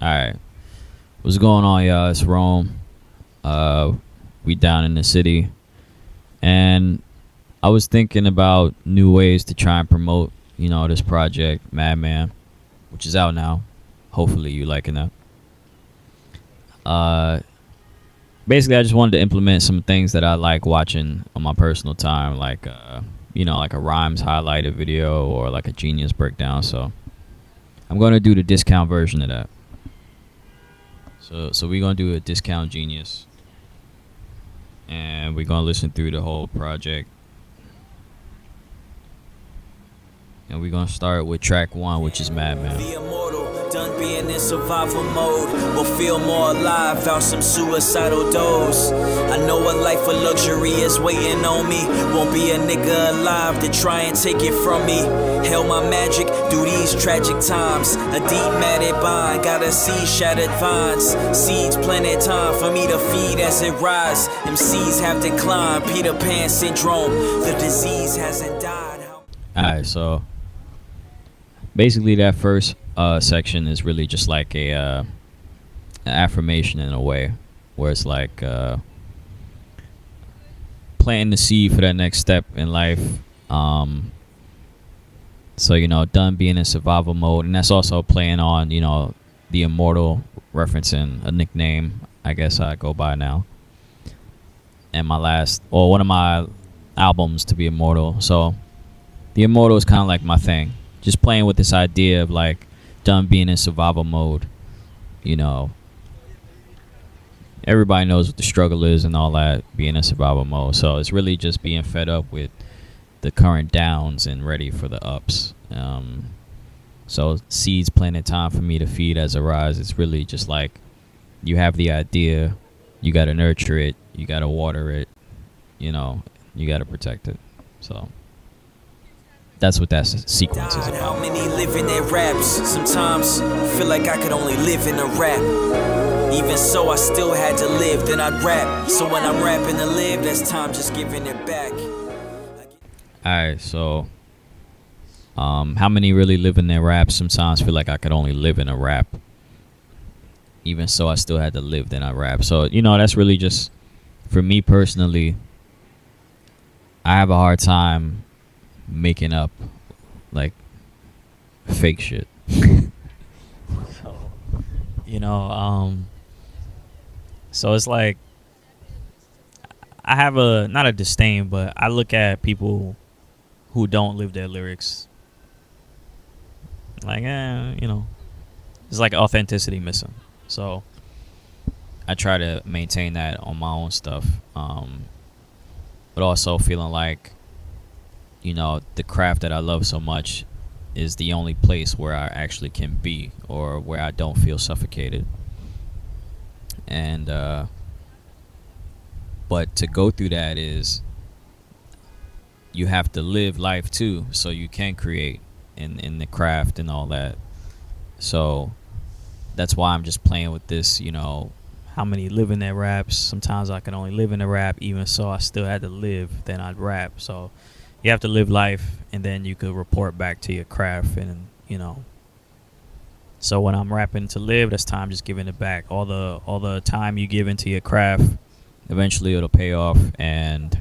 Alright. What's going on, y'all? It's Rome. We down in the city. And I was thinking about new ways to try and promote, this project, MadMAN, which is out now. Hopefully you liking that. Uh Basically I just wanted to implement some things that I like watching on my personal time, like like a rhymes highlighted video or like a genius breakdown. So I'm gonna do the discount version of that. So we're gonna do a discount genius, and we're gonna listen through the whole project. And we're gonna start with track one, which is Madman. The immortal, done being in survival mode. Will feel more alive, found some suicidal doze. I know a life of luxury is waiting on me. Won't be a nigga alive to try and take it from me. Held my magic through these tragic times. A deep matted bind, gotta see shattered vines. Seeds planted time for me to feed as it rise. MCs have declined, Peter Pan syndrome. The disease hasn't died. Alright, so basically that first section is really just like an affirmation in a way, where it's like planting the seed for that next step in life. So done being in survival mode, and that's also playing on the immortal, referencing a nickname I guess I go by now, and one of my albums to be immortal. So the immortal is kind of like my thing. Just playing with this idea of like done being in survival mode. Everybody knows what the struggle is and all that, being in survival mode. So it's really just being fed up with the current downs and ready for the ups. So seeds planted, time for me to feed as a rise. It's really just like you have the idea, you got to nurture it, you got to water it, you got to protect it. So that's what that sequence is about. How many live in their raps? Sometimes feel like I could only live in a rap. Even so, I still had to live, then I'd rap. So when I'm rapping to live, that's time just giving it back. Alright, so how many really live in their raps? Sometimes feel like I could only live in a rap. Even so, I still had to live, then I rap. So that's really just, for me personally, I have a hard time making up like fake shit. So it's like I have not a disdain, but I look at people who don't live their lyrics like it's like authenticity missing. So I try to maintain that on my own stuff, but also feeling like the craft that I love so much is the only place where I actually can be, or where I don't feel suffocated. And but to go through that is you have to live life too, so you can create in the craft and all that. So that's why I'm just playing with this, how many live in their raps. Sometimes I can only live in a rap, even so I still had to live, then I'd rap. So you have to live life, and then you could report back to your craft. And so when I'm rapping to live, that's time just giving it back. All the time you give into your craft, eventually it'll pay off. And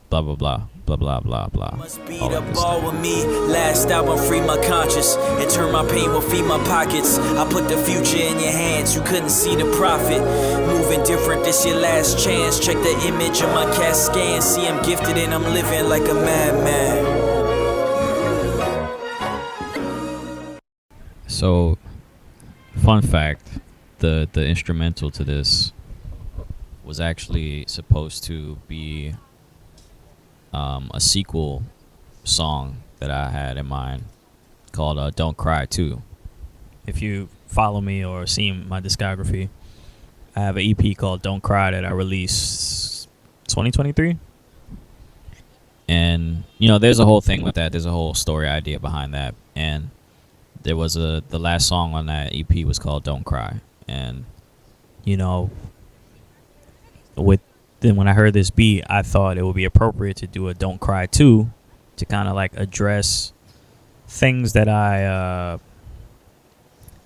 blah blah blah blah blah blah blah. Must be the ball with me. Last album free my conscience, and turn my pain will feed my pockets. I put the future in your hands, you couldn't see the profit. Moving different, this your last chance. Check the image of my CAT scan. See I'm gifted and I'm living like a madman. So fun fact, the instrumental to this was actually supposed to be a sequel song that I had in mind called Don't Cry 2. If you follow me or seen my discography, I have an EP called Don't Cry that I released 2023. And there's a whole thing with that. There's a whole story idea behind that. And there was the last song on that EP was called Don't Cry. And then when I heard this beat, I thought it would be appropriate to do a Don't Cry 2 to kind of like address things that I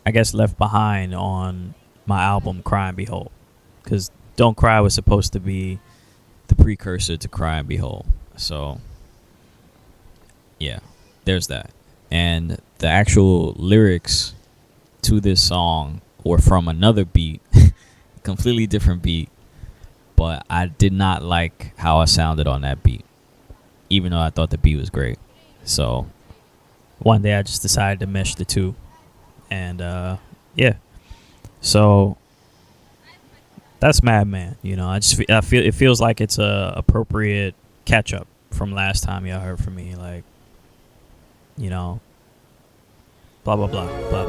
I guess, left behind on my album Cry and Behold, because Don't Cry was supposed to be the precursor to Cry and Behold. So yeah, there's that. And the actual lyrics to this song were from another beat, completely different beat, but I did not like how I sounded on that beat, even though I thought the beat was great. So one day I just decided to mesh the two, and yeah. So that's MadMAN. You know, I feel it feels like it's a appropriate catch up from last time y'all heard from me. Like, you know, blah blah blah blah